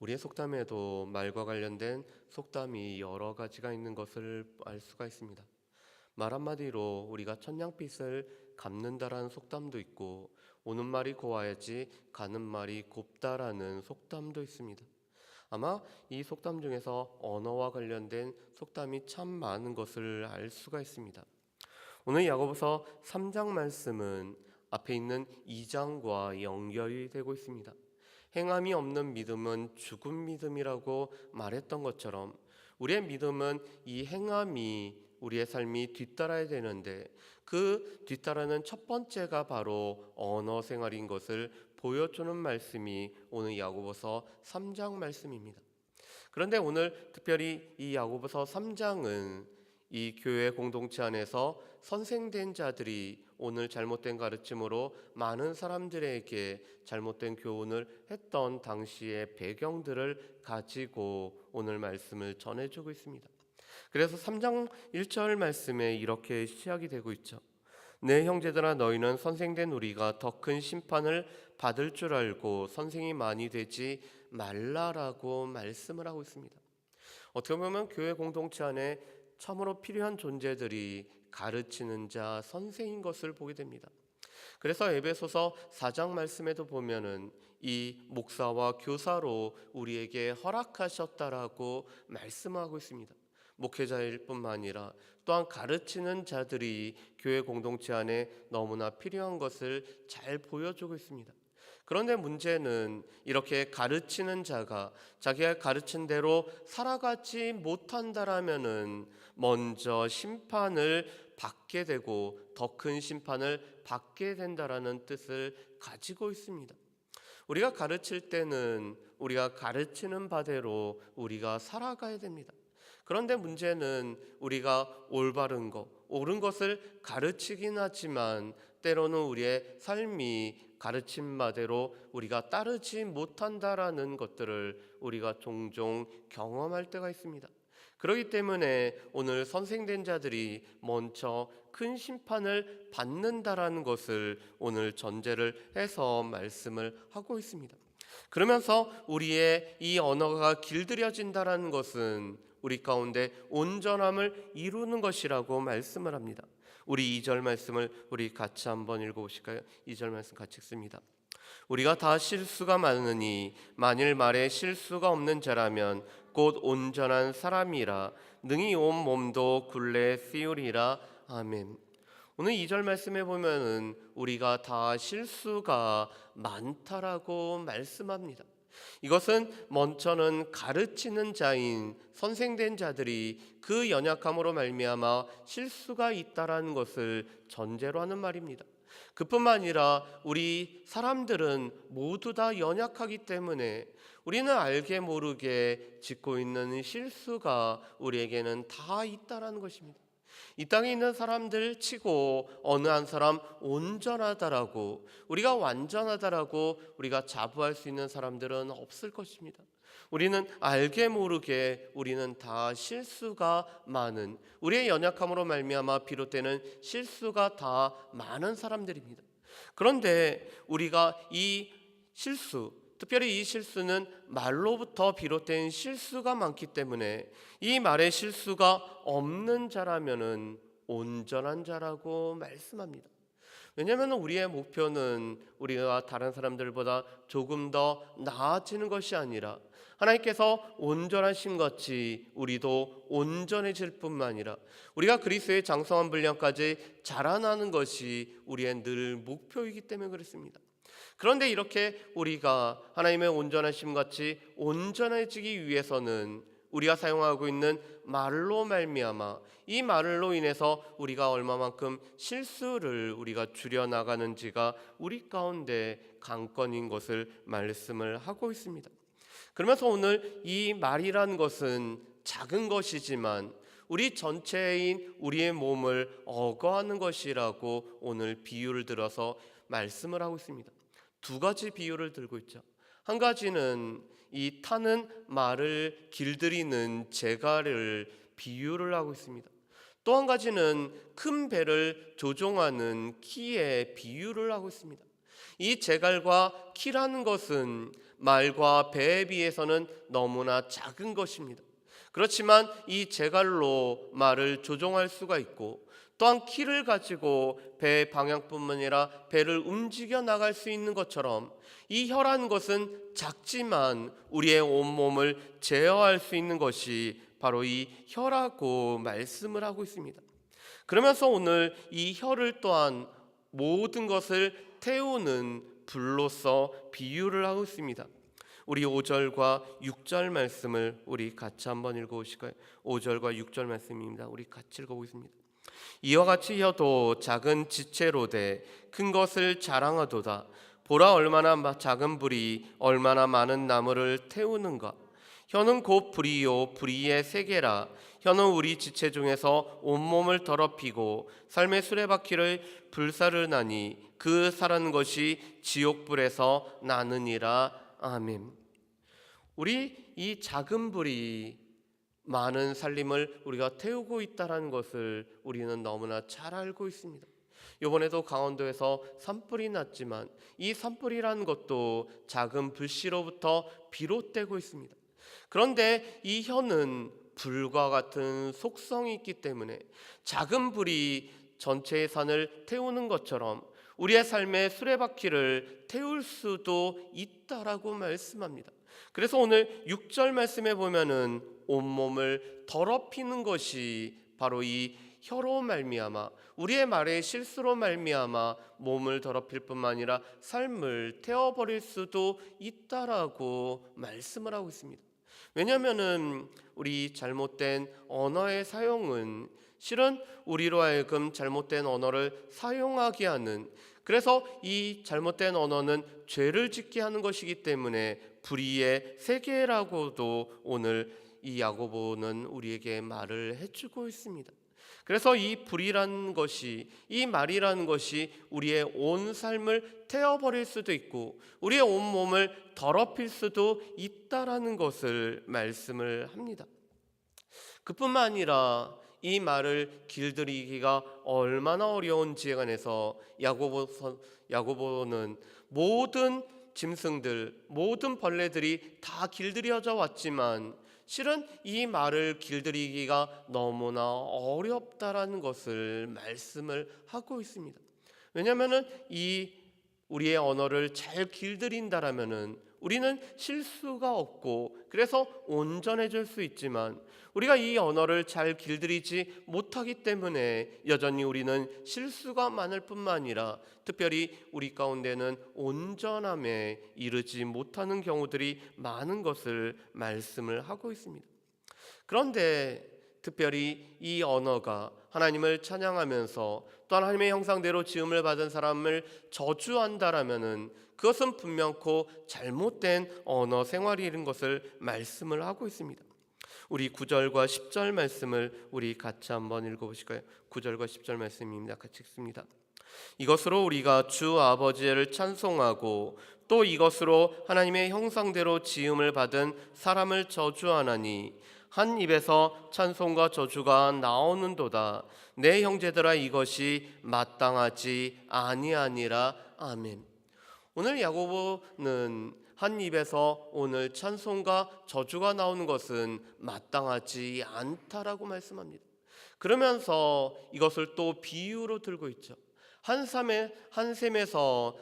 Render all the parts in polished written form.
우리의 속담에도 말과 관련된 속담이 여러 가지가 있는 것을 알 수가 있습니다. 말 한마디로 우리가 천냥빚을 갚는다라는 속담도 있고, 오는 말이 고와야지 가는 말이 곱다라는 속담도 있습니다. 아마 이 속담 중에서 언어와 관련된 속담이 참 많은 것을 알 수가 있습니다. 오늘 야고보서 3장 말씀은 앞에 있는 2장과 연결이 되고 있습니다. 행함이 없는 믿음은 죽은 믿음이라고 말했던 것처럼, 우리의 믿음은 이 행함이 우리의 삶이 뒤따라야 되는데, 그 뒤따르는 첫 번째가 바로 언어 생활인 것을 보여주는 말씀이 오늘 야고보서 3장 말씀입니다. 그런데 오늘 특별히 이 야고보서 3장은 이 교회 공동체 안에서 선생된 자들이 오늘 잘못된 가르침으로 많은 사람들에게 잘못된 교훈을 했던 당시의 배경들을 가지고 오늘 말씀을 전해주고 있습니다. 그래서 3장 1절 말씀에 이렇게 시작이 되고 있죠. 내 형제들아, 너희는 선생된 우리가 더 큰 심판을 받을 줄 알고 선생이 많이 되지 말라라고 말씀을 하고 있습니다. 어떻게 보면 교회 공동체 안에 참으로 필요한 존재들이 가르치는 자, 선생인 것을 보게 됩니다. 그래서 에베소서 4장 말씀에도 보면은 이 목사와 교사로 우리에게 허락하셨다라고 말씀하고 있습니다. 목회자일 뿐만 아니라 또한 가르치는 자들이 교회 공동체 안에 너무나 필요한 것을 잘 보여주고 있습니다. 그런데 문제는 이렇게 가르치는 자가 자기가 가르친 대로 살아가지 못한다라면은 먼저 심판을 받게 되고 더 큰 심판을 받게 된다라는 뜻을 가지고 있습니다. 우리가 가르칠 때는 우리가 가르치는 바대로 우리가 살아가야 됩니다. 그런데 문제는 우리가 올바른 것, 옳은 것을 가르치긴 하지만 때로는 우리의 삶이 가르친 바대로 우리가 따르지 못한다라는 것들을 우리가 종종 경험할 때가 있습니다. 그렇기 때문에 오늘 선생된 자들이 먼저 큰 심판을 받는다라는 것을 오늘 전제를 해서 말씀을 하고 있습니다. 그러면서 우리의 이 언어가 길들여진다라는 것은 우리 가운데 온전함을 이루는 것이라고 말씀을 합니다. 우리 2절 말씀을 우리 같이 한번 읽어보실까요? 2절 말씀 같이 읽습니다. 우리가 다 실수가 많으니 만일 말에 실수가 없는 자라면 곧 온전한 사람이라 능히 온 몸도 굴레 씌우리라. 아멘. 오늘 2절 말씀에 보면은 우리가 다 실수가 많다라고 말씀합니다. 이것은 먼저는 가르치는 자인 선생된 자들이 그 연약함으로 말미암아 실수가 있다라는 것을 전제로 하는 말입니다. 그뿐만 아니라 우리 사람들은 모두 다 연약하기 때문에 우리는 알게 모르게 짓고 있는 실수가 우리에게는 다 있다라는 것입니다. 이 땅에 있는 사람들 치고 어느 한 사람 온전하다라고, 우리가 완전하다라고 우리가 자부할 수 있는 사람들은 없을 것입니다. 우리는 알게 모르게 우리는 다 실수가 많은, 우리의 연약함으로 말미암아 비롯되는 실수가 다 많은 사람들입니다. 그런데 우리가 이 실수, 특별히 이 실수는 말로부터 비롯된 실수가 많기 때문에 이 말의 실수가 없는 자라면은 온전한 자라고 말씀합니다. 왜냐하면 우리의 목표는 우리가 다른 사람들보다 조금 더 나아지는 것이 아니라 하나님께서 온전하신 같이 우리도 온전해질 뿐만 아니라 우리가 그리스도의 장성한 분량까지 자라나는 것이 우리의 늘 목표이기 때문에 그렇습니다. 그런데 이렇게 우리가 하나님의 온전하심 같이 온전해지기 위해서는 우리가 사용하고 있는 말로 말미암아 이 말로 인해서 우리가 얼마만큼 실수를 우리가 줄여나가는지가 우리 가운데 관건인 것을 말씀을 하고 있습니다. 그러면서 오늘 이 말이라는 것은 작은 것이지만 우리 전체인 우리의 몸을 어거하는 것이라고 오늘 비유를 들어서 말씀을 하고 있습니다. 두 가지 비유를 들고 있죠. 한 가지는 이 타는 말을 길들이는 제갈을 비유를 하고 있습니다. 또 한 가지는 큰 배를 조종하는 키의 비유를 하고 있습니다. 이 제갈과 키라는 것은 말과 배에 비해서는 너무나 작은 것입니다. 그렇지만 이 제갈로 말을 조종할 수가 있고, 또한 키를 가지고 배의 방향뿐만 아니라 배를 움직여 나갈 수 있는 것처럼 이 혀라는 것은 작지만 우리의 온몸을 제어할 수 있는 것이 바로 이 혀라고 말씀을 하고 있습니다. 그러면서 오늘 이 혀를 또한 모든 것을 태우는 불로서 비유를 하고 있습니다. 우리 5절과 6절 말씀을 우리 같이 한번 읽어보실까요? 5절과 6절 말씀입니다. 우리 같이 읽어보겠습니다. 이와 같이 혀도 작은 지체로되 큰 것을 자랑하도다. 보라, 얼마나 작은 불이 얼마나 많은 나무를 태우는가. 혀는 곧 불이요 불의의 세계라. 혀는 우리 지체 중에서 온몸을 더럽히고 삶의 수레바퀴를 불사르나니 그 사라는 것이 지옥불에서 나느니라. 아멘. 우리 이 작은 불이 많은 살림을 우리가 태우고 있다는 것을 우리는 너무나 잘 알고 있습니다. 이번에도 강원도에서 산불이 났지만 이 산불이라는 것도 작은 불씨로부터 비롯되고 있습니다. 그런데 이 혀는 불과 같은 속성이 있기 때문에 작은 불이 전체의 산을 태우는 것처럼 우리의 삶의 수레바퀴를 태울 수도 있다라고 말씀합니다. 그래서 오늘 6절 말씀에 보면은 온몸을 더럽히는 것이 바로 이 혀로 말미암아, 우리의 말의 실수로 말미암아 몸을 더럽힐 뿐만 아니라 삶을 태워버릴 수도 있다라고 말씀을 하고 있습니다. 왜냐하면은 우리 잘못된 언어의 사용은 실은 우리로 하여금 잘못된 언어를 사용하게 하는, 그래서 이 잘못된 언어는 죄를 짓게 하는 것이기 때문에 불의의 세계라고도 오늘 이 야고보는 우리에게 말을 해주고 있습니다. 그래서 이 불이라는 것이, 이 말이라는 것이 우리의 온 삶을 태워버릴 수도 있고 우리의 온 몸을 더럽힐 수도 있다라는 것을 말씀을 합니다. 그뿐만 아니라 이 말을 길들이기가 얼마나 어려운지에 관해서 야고보는 모든 짐승들, 모든 벌레들이 다 길들여져 왔지만 실은 이 말을 길들이기가 너무나 어렵다라는 것을 말씀을 하고 있습니다. 왜냐하면은 이 우리의 언어를 잘 길들인다라면은 우리는 실수가 없고 그래서 온전해질 수 있지만 우리가 이 언어를 잘 길들이지 못하기 때문에 여전히 우리는 실수가 많을 뿐만 아니라 특별히 우리 가운데는 온전함에 이르지 못하는 경우들이 많은 것을 말씀을 하고 있습니다. 그런데 특별히 이 언어가 하나님을 찬양하면서 또 하나님의 형상대로 지음을 받은 사람을 저주한다라면은 그것은 분명코 잘못된 언어 생활이라는 것을 말씀을 하고 있습니다. 우리 9절과 10절 말씀을 우리 같이 한번 읽어보실까요? 9절과 10절 말씀입니다. 같이 읽습니다. 이것으로 우리가 주 아버지를 찬송하고 또 이것으로 하나님의 형상대로 지음을 받은 사람을 저주하나니 한 입에서 찬송과 저주가 나오는도다. 내 형제들아, 이것이 마땅하지 아니하니라. 아멘. 오늘 야고보는 한 입에서 오늘 찬송과 저주가 나오는 것은 마땅하지 않다라고 말씀합니다. 그러면서 이것을 또 비유로 들고 있죠. 한 샘에서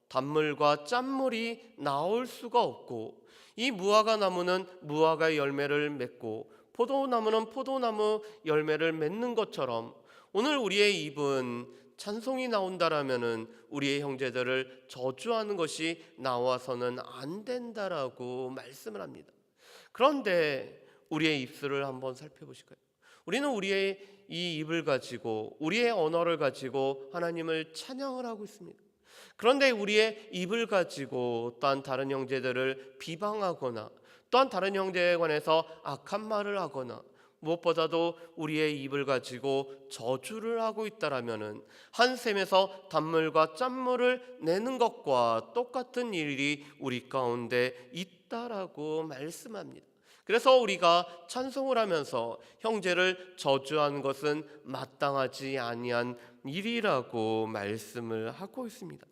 단물과 짠물이 나올 수가 없고 이 무화과 나무는 무화과의 열매를 맺고 포도나무는 포도나무 열매를 맺는 것처럼 오늘 우리의 입은 찬송이 나온다라면은 우리의 형제들을 저주하는 것이 나와서는 안 된다라고 말씀을 합니다. 그런데 우리의 입술을 한번 살펴보실까요? 우리는 우리의 이 입을 가지고 우리의 언어를 가지고 하나님을 찬양을 하고 있습니다. 그런데 우리의 입을 가지고 또한 다른 형제들을 비방하거나 또한 다른 형제에 관해서 악한 말을 하거나 무엇보다도 우리의 입을 가지고 저주를 하고 있다라면은 한 샘에서 단물과 짠물을 내는 것과 똑같은 일이 우리 가운데 있다라고 말씀합니다. 그래서 우리가 찬송을 하면서 형제를 저주하는 것은 마땅하지 아니한 일이라고 말씀을 하고 있습니다.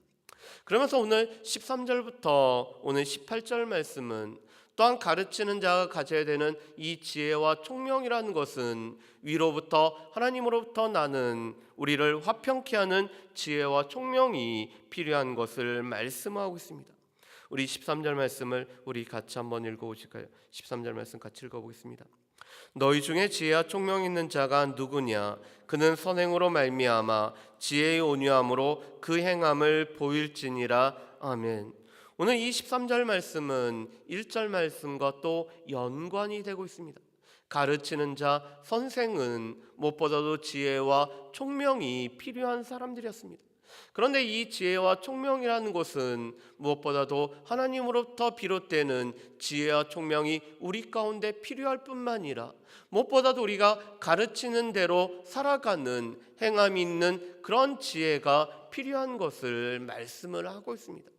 그러면서 오늘 13절부터 오늘 18절 말씀은 또한 가르치는 자가 가져야 되는 이 지혜와 총명이라는 것은 위로부터 하나님으로부터 나는 우리를 화평케 하는 지혜와 총명이 필요한 것을 말씀하고 있습니다. 우리 13절 말씀을 우리 같이 한번 읽어보실까요? 13절 말씀 같이 읽어보겠습니다. 너희 중에 지혜와 총명 있는 자가 누구냐? 그는 선행으로 말미암아 지혜의 온유함으로 그 행함을 보일지니라. 아멘. 오늘 이 13절 말씀은 1절 말씀과 또 연관이 되고 있습니다. 가르치는 자, 선생은 무엇보다도 지혜와 총명이 필요한 사람들이었습니다. 그런데 이 지혜와 총명이라는 것은 무엇보다도 하나님으로부터 비롯되는 지혜와 총명이 우리 가운데 필요할 뿐만 아니라 무엇보다도 우리가 가르치는 대로 살아가는 행함이 있는 그런 지혜가 필요한 것을 말씀을 하고 있습니다.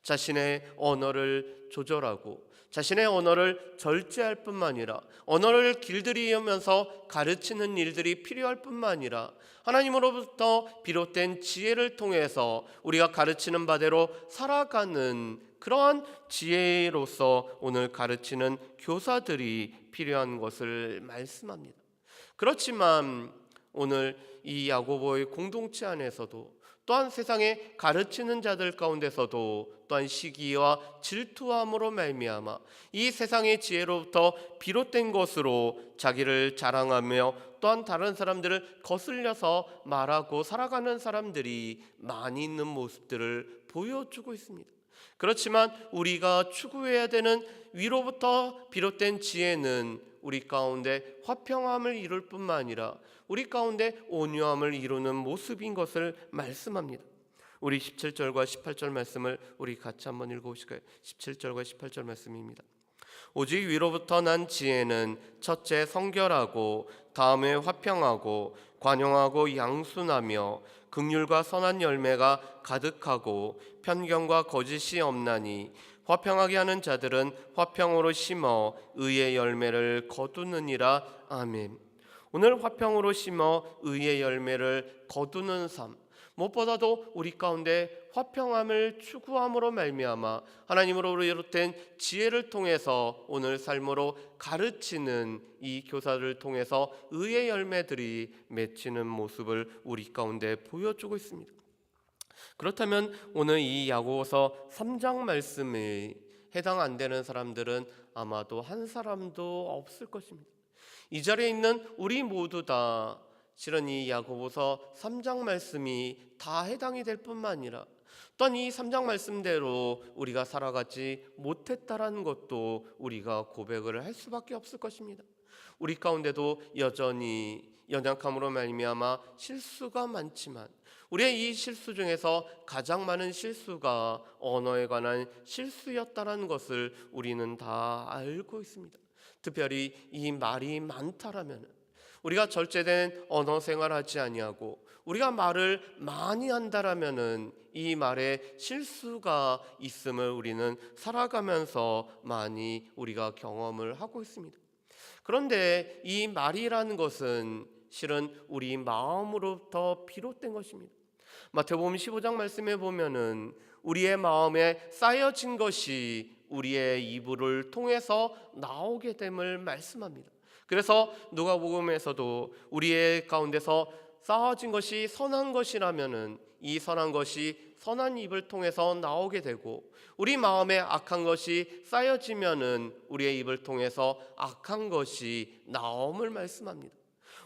자신의 언어를 조절하고 자신의 언어를 절제할 뿐만 아니라 언어를 길들이면서 가르치는 일들이 필요할 뿐만 아니라 하나님으로부터 비롯된 지혜를 통해서 우리가 가르치는 바대로 살아가는 그러한 지혜로서 오늘 가르치는 교사들이 필요한 것을 말씀합니다. 그렇지만 오늘 이 야고보의 공동체 안에서도 또한 세상에 가르치는 자들 가운데서도 또한 시기와 질투함으로 말미암아 이 세상의 지혜로부터 비롯된 것으로 자기를 자랑하며 또한 다른 사람들을 거슬려서 말하고 살아가는 사람들이 많이 있는 모습들을 보여주고 있습니다. 그렇지만 우리가 추구해야 되는 위로부터 비롯된 지혜는 우리 가운데 화평함을 이룰 뿐만 아니라 우리 가운데 온유함을 이루는 모습인 것을 말씀합니다. 우리 17절과 18절 말씀을 우리 같이 한번 읽어보실까요? 17절과 18절 말씀입니다. 오직 위로부터 난 지혜는 첫째 성결하고 다음에 화평하고 관용하고 양순하며 긍휼과 선한 열매가 가득하고 편견과 거짓이 없나니 화평하게 하는 자들은 화평으로 심어 의의 열매를 거두느니라. 아멘. 오늘 화평으로 심어 의의 열매를 거두는 삶, 무엇보다도 우리 가운데 화평함을 추구함으로 말미암아 하나님으로 비롯된 지혜를 통해서 오늘 삶으로 가르치는 이 교사를 통해서 의의 열매들이 맺히는 모습을 우리 가운데 보여주고 있습니다. 그렇다면 오늘 이 야고보서 3장 말씀에 해당 안 되는 사람들은 아마도 한 사람도 없을 것입니다. 이 자리에 있는 우리 모두 다 실은 이 야고보서 3장 말씀이 다 해당이 될 뿐만 아니라 또한 이 3장 말씀대로 우리가 살아가지 못했다라는 것도 우리가 고백을 할 수밖에 없을 것입니다. 우리 가운데도 여전히 연약함으로 말미암아 실수가 많지만 우리의 이 실수 중에서 가장 많은 실수가 언어에 관한 실수였다라는 것을 우리는 다 알고 있습니다. 특별히 이 말이 많다라면 우리가 절제된 언어 생활하지 아니하고 우리가 말을 많이 한다라면은 이 말에 실수가 있음을 우리는 살아가면서 많이 우리가 경험을 하고 있습니다. 그런데 이 말이라는 것은 실은 우리 마음으로부터 비롯된 것입니다. 마태복음 15장 말씀에 보면은 우리의 마음에 쌓여진 것이 우리의 입을 통해서 나오게 됨을 말씀합니다. 그래서 누가복음에서도 우리의 가운데서 쌓아진 것이 선한 것이라면은 이 선한 것이 선한 입을 통해서 나오게 되고 우리 마음에 악한 것이 쌓여지면은 우리의 입을 통해서 악한 것이 나옴을 말씀합니다.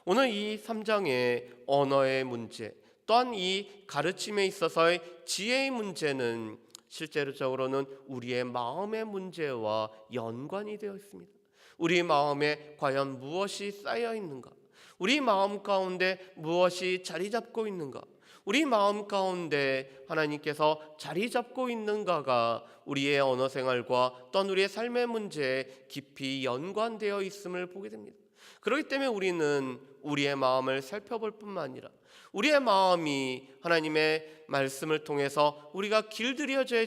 오늘 이 3장의 언어의 문제 또한 이 가르침에 있어서의 지혜의 문제는 실제로는 우리의 마음의 문제와 연관이 되어 있습니다. 우리 마음에 과연 무엇이 쌓여 있는가? 우리 마음 가운데 무엇이 자리 잡고 있는가? 우리 마음 가운데 하나님께서 자리 잡고 있는가가 우리의 언어 생활과 또한 우리의 삶의 문제에 깊이 연관되어 있음을 보게 됩니다. 그렇기 때문에 우리는 우리의 마음을 살펴볼 뿐만 아니라 우리의 마음이 하나님의 말씀을 통해서 우리가 길들여져야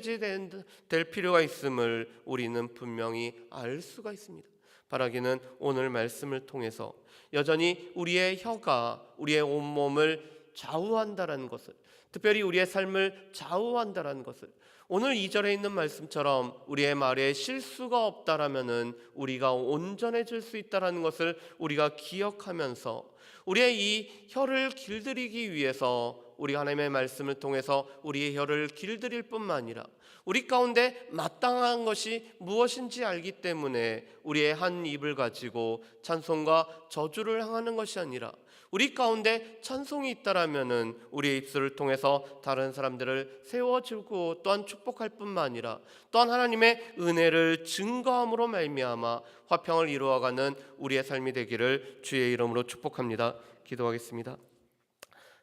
될 필요가 있음을 우리는 분명히 알 수가 있습니다. 바라기는 오늘 말씀을 통해서 여전히 우리의 혀가 우리의 온몸을 좌우한다라는 것을, 특별히 우리의 삶을 좌우한다라는 것을, 오늘 2절에 있는 말씀처럼 우리의 말에 실수가 없다라면은 우리가 온전해질 수 있다라는 것을 우리가 기억하면서 우리의 이 혀를 길들이기 위해서 우리 하나님의 말씀을 통해서 우리의 혀를 길들일 뿐만 아니라 우리 가운데 마땅한 것이 무엇인지 알기 때문에 우리의 한 입을 가지고 찬송과 저주를 향하는 것이 아니라 우리 가운데 찬송이 있다라면은 우리의 입술을 통해서 다른 사람들을 세워주고 또한 축복할 뿐만 아니라 또한 하나님의 은혜를 증거함으로 말미암아 화평을 이루어가는 우리의 삶이 되기를 주의 이름으로 축복합니다. 기도하겠습니다.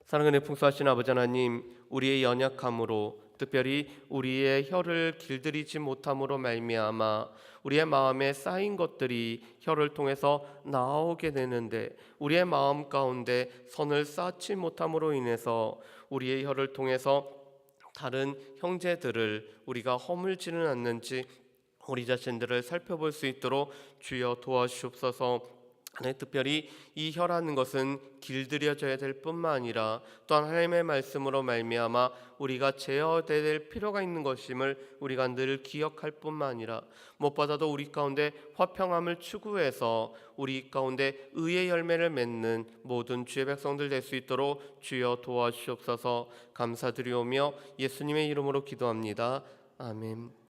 사랑하는 풍성하신 아버지 하나님, 우리의 연약함으로 특별히 우리의 혀를 길들이지 못함으로 말미암아 우리의 마음에 쌓인 것들이 혀를 통해서 나오게 되는데 우리의 마음 가운데 선을 쌓지 못함으로 인해서 우리의 혀를 통해서 다른 형제들을 우리가 허물지는 않는지 우리 자신들을 살펴볼 수 있도록 주여 도와주옵소서. 특별히 이 혀라는 것은 길들여져야 될 뿐만 아니라 또한 하나님의 말씀으로 말미암아 우리가 제어돼야 될 필요가 있는 것임을 우리가 늘 기억할 뿐만 아니라 무엇보다도 우리 가운데 화평함을 추구해서 우리 가운데 의의 열매를 맺는 모든 주의 백성들 될 수 있도록 주여 도와주옵소서. 감사드리오며 예수님의 이름으로 기도합니다. 아멘.